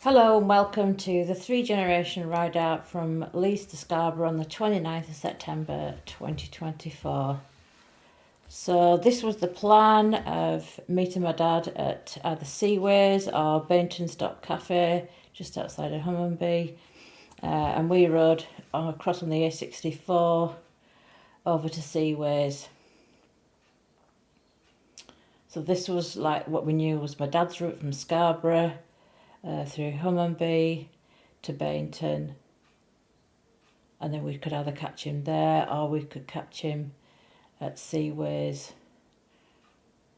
Hello and welcome to the 3 generation ride out from Leeds to Scarborough on the 29th of September 2024. So this was the plan of meeting my dad at either Seaways or Bainton Stop Cafe just outside of Hummonby, and we rode across on the A64 over to Seaways. So this was like what we knew was my dad's route from Scarborough through Hummonby to Bainton, and then we could either catch him there or we could catch him at Seaways.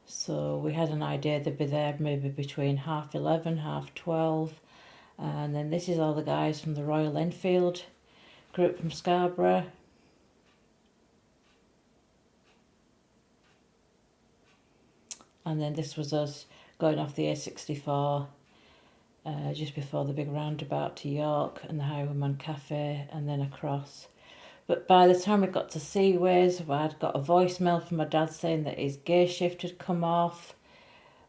So we had an idea they'd be there maybe between 11:30, 12:30, and then this is all the guys from the Royal Enfield group from Scarborough. And then this was us going off the A64 just before the big roundabout to York and the Highwayman Cafe, and then across. But by the time we got to Seaways, I'd got a voicemail from my dad saying that his gear shift had come off,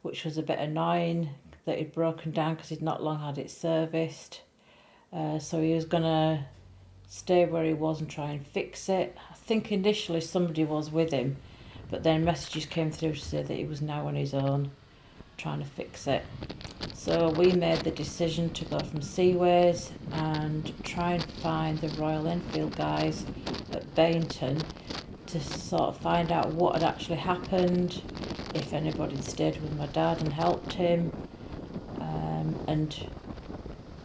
which was a bit annoying, that he'd broken down because he'd not long had it serviced. So he was going to stay where he was and try and fix it. I think initially somebody was with him, but then messages came through to say that he was now on his own trying to fix it. So we made the decision to go from Seaways and try and find the Royal Enfield guys at Bainton to sort of find out what had actually happened, if anybody had stayed with my dad and helped him, and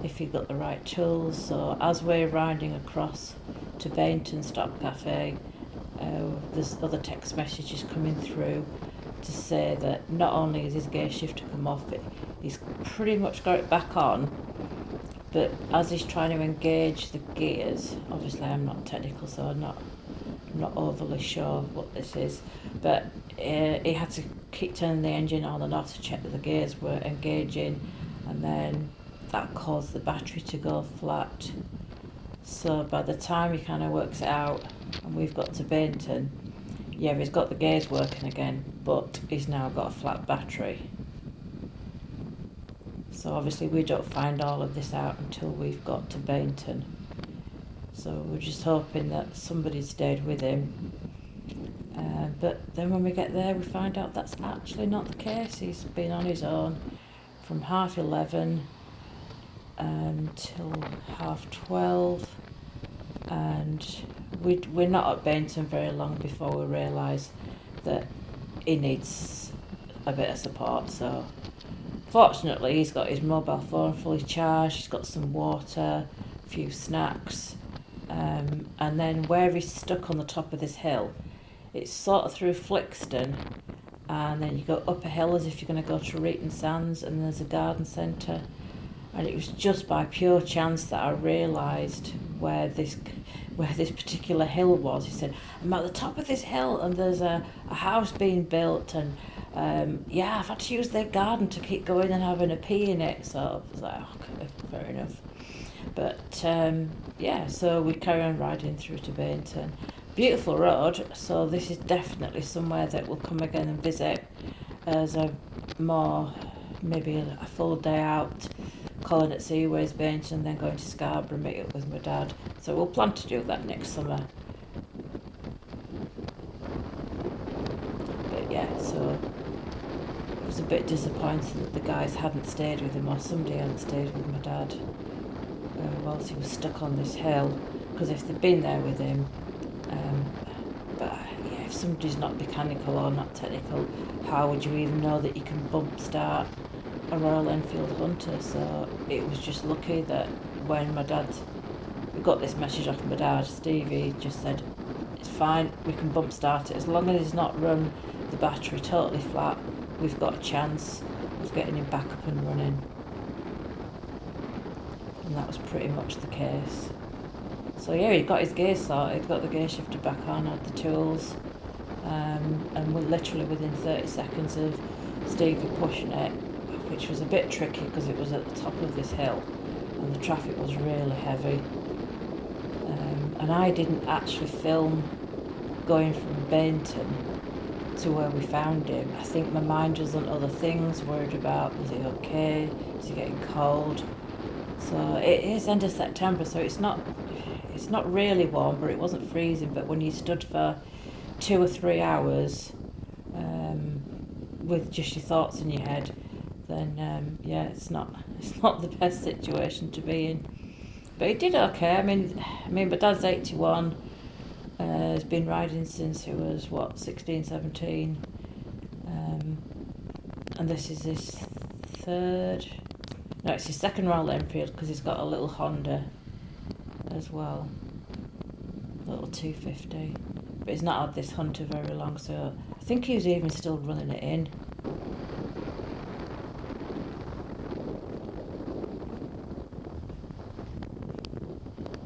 if he got the right tools. So as we're riding across to Bainton Stop Cafe, there's other text messages coming through to say that not only is his gear shifter come off, but he's pretty much got it back on, but as he's trying to engage the gears, obviously I'm not technical, so I'm not overly sure what this is, but he had to keep turning the engine on and off to check that the gears were engaging, and then that caused the battery to go flat. So by the time he kind of works it out and we've got to Bainton, yeah, he's got the gears working again, but he's now got a flat battery. So obviously we don't find all of this out until we've got to Bainton. So we're just hoping that somebody stayed with him. But then when we get there, we find out that's actually not the case. He's been on his own from 11:30 until 12:30, and we're not at Bainton very long before we realise that he needs a bit of support. So fortunately he's got his mobile phone fully charged, he's got some water, a few snacks, and then where he's stuck on the top of this hill, it's sort of through Flixton, and then you go up a hill as if you're going to go to Reeton Sands, and there's a garden centre. And it was just by pure chance that I realised where this particular hill was. He said, I'm at the top of this hill and there's a house being built, and I've had to use their garden to keep going and having a pee in it. So I was like, okay, fair enough. But so we carry on riding through to Bainton. Beautiful road, so this is definitely somewhere that we'll come again and visit as maybe a full day out, calling at Seaways, Bainton, and then going to Scarborough, meet up with my dad. So we'll plan to do that next summer. But yeah, so it was a bit disappointing that the guys hadn't stayed with him, or somebody hadn't stayed with my dad whilst he was stuck on this hill, because if they'd been there with him, if somebody's not mechanical or not technical, how would you even know that you can bump start a Royal Enfield Hunter? So it was just lucky that when we got this message off my dad, Stevie just said, it's fine, we can bump start it, as long as he's not run the battery totally flat, we've got a chance of getting him back up and running. And that was pretty much the case. So yeah, he got his gears sorted, got the gear shifter back on, had the tools, and we're literally within 30 seconds of Stevie pushing it, which was a bit tricky because it was at the top of this hill and the traffic was really heavy. And I didn't actually film going from Bainton to where we found him. I think my mind was on other things, worried about, was he okay, is he getting cold? So it is end of September, so it's not really warm, but it wasn't freezing. But when you stood for 2 or 3 hours with just your thoughts in your head, then yeah, it's not the best situation to be in. But he did okay. I mean, my dad's 81. He's been riding since he was 16, 17, and this is his third. No, it's his second Royal Enfield, because he's got a little Honda as well, a little 250. But he's not had this Hunter very long, so I think he was even still running it in.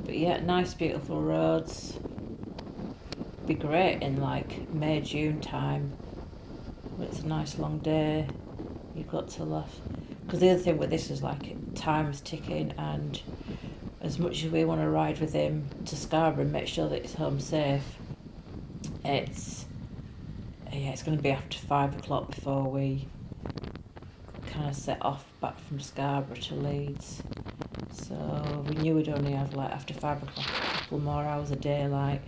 But yeah, nice beautiful roads. Be great in like May, June time when it's a nice long day. You've got to laugh, because the other thing with this is like time's ticking, and as much as we want to ride with him to Scarborough and make sure that he's home safe, it's going to be after 5 o'clock before we kind of set off back from Scarborough to Leeds. So we knew we'd only have like after 5 o'clock a couple more hours of daylight.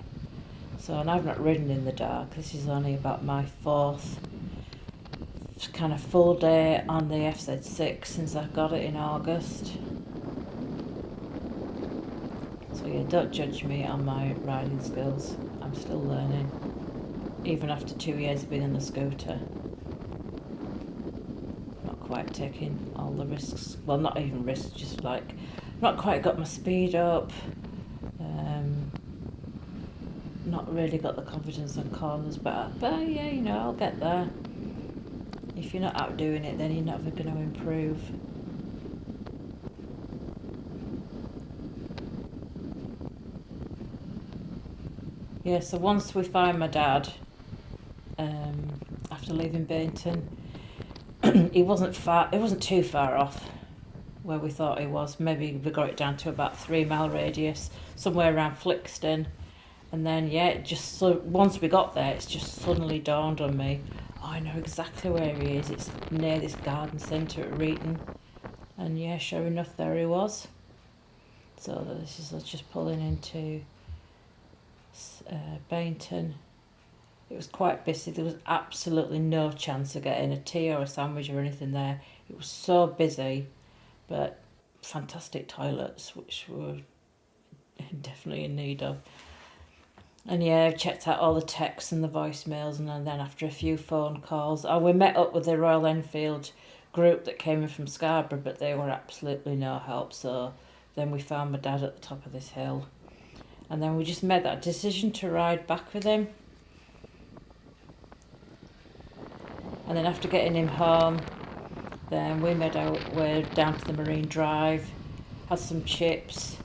So, and I've not ridden in the dark. This is only about my 4th kind of full day on the FZ6 since I got it in August. So yeah, don't judge me on my riding skills. I'm still learning, even after 2 years of being on the scooter. Not quite taking all the risks. Well, not even risks, just like not quite got my speed up. Not really got the confidence on corners, but yeah, you know, I'll get there. If you're not out doing it, then you're never going to improve. Yeah, so once we find my dad, after leaving Bainton, it wasn't too far off where we thought he was. Maybe we got it down to about 3 mile radius, somewhere around Flixton. And then, yeah, once we got there, it's just suddenly dawned on me, oh, I know exactly where he is. It's near this garden centre at Reeton. And yeah, sure enough, there he was. So this is us just pulling into Bainton. It was quite busy. There was absolutely no chance of getting a tea or a sandwich or anything there. It was so busy, but fantastic toilets, which were definitely in need of. And yeah, I've checked out all the texts and the voicemails, and then after a few phone calls, we met up with the Royal Enfield group that came in from Scarborough, but they were absolutely no help. So then we found my dad at the top of this hill, and then we just made that decision to ride back with him. And then after getting him home, then we made our way down to the Marine Drive, had some chips,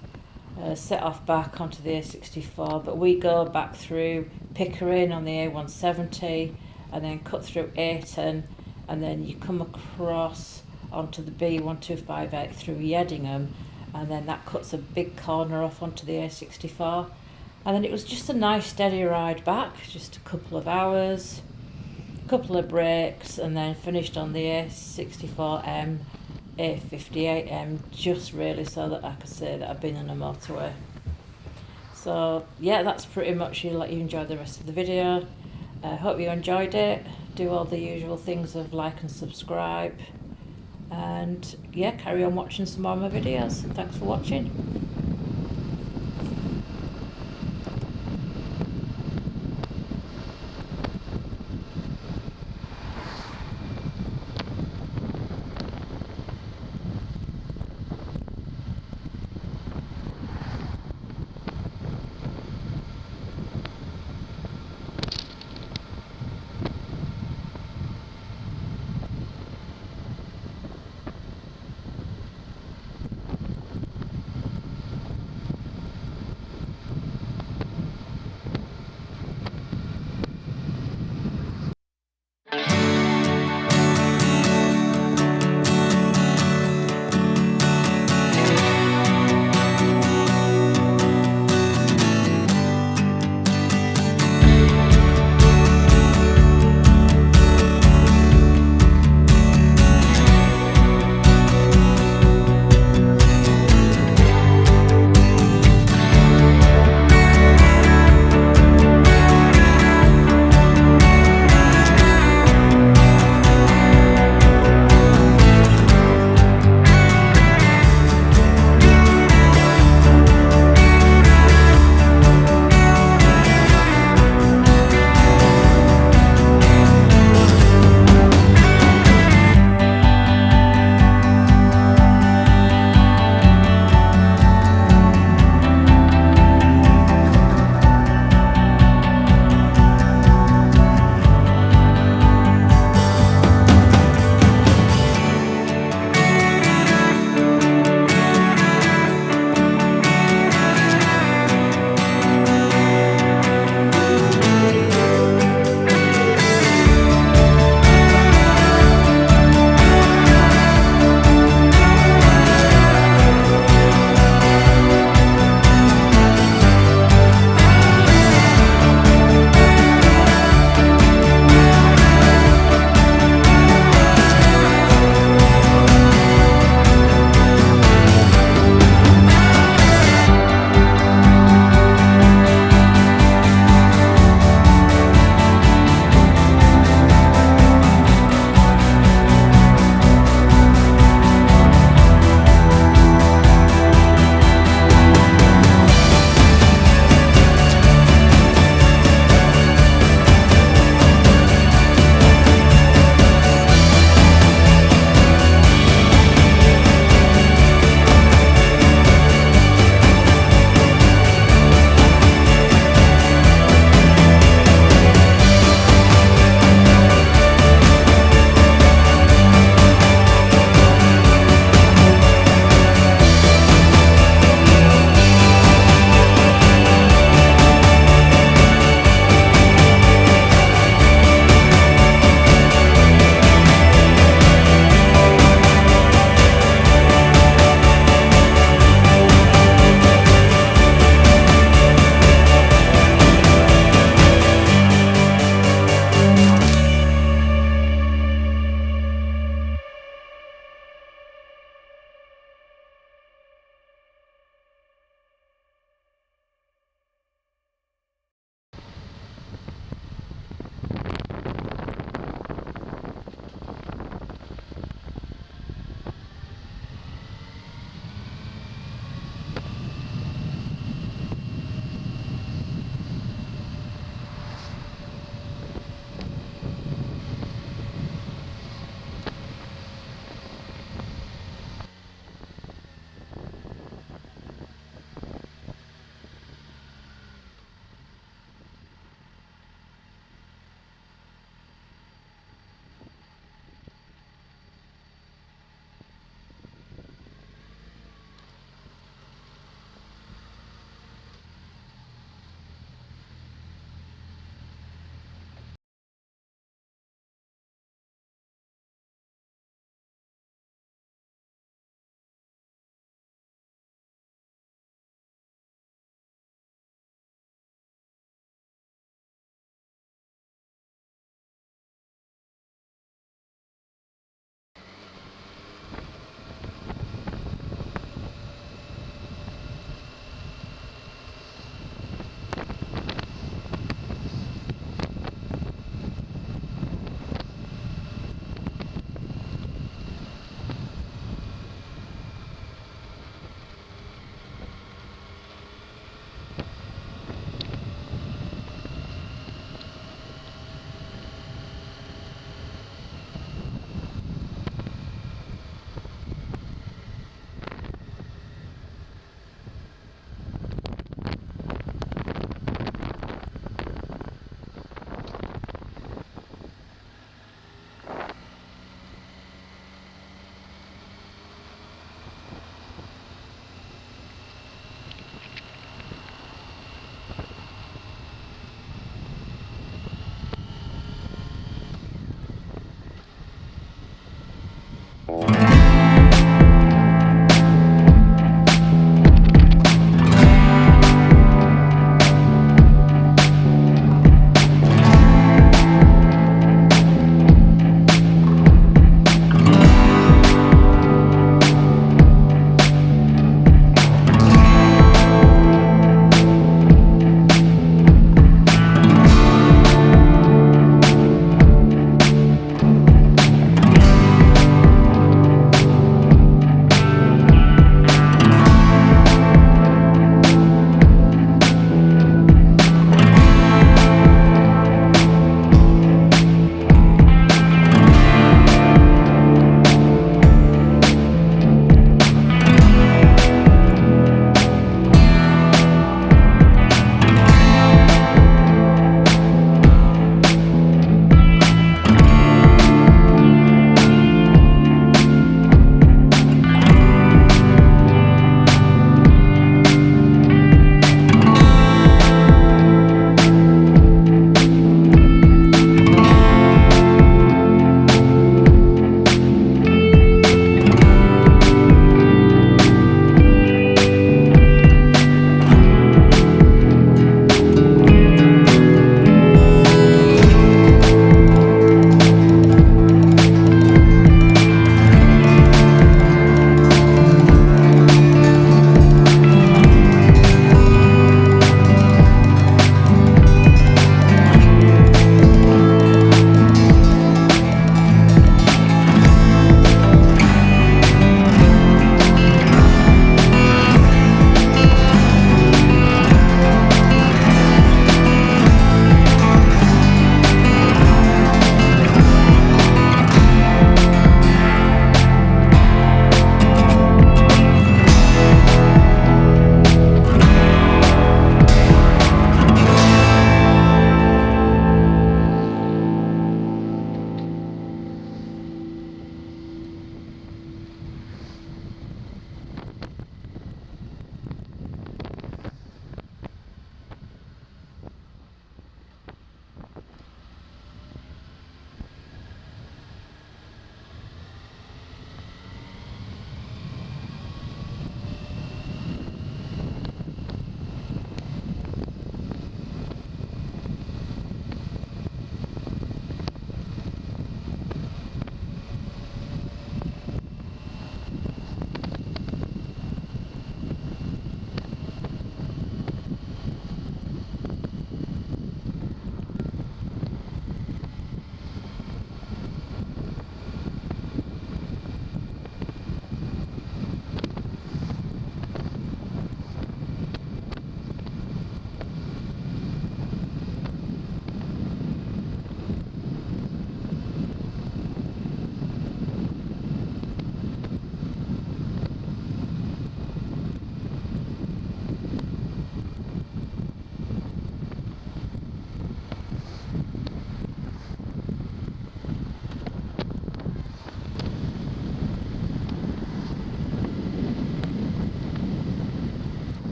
set off back onto the A64, but we go back through Pickering on the A170, and then cut through Ayton, and then you come across onto the B1258 through Yeddingham, and then that cuts a big corner off onto the A64, and then it was just a nice steady ride back, just a couple of hours, a couple of breaks, and then finished on the A64M, A58M, just really so that I could say that I've been on a motorway. So yeah, that's pretty much it. Let you enjoy the rest of the video. Hope you enjoyed it. Do all the usual things of like and subscribe, and yeah, carry on watching some more of my videos. Thanks for watching.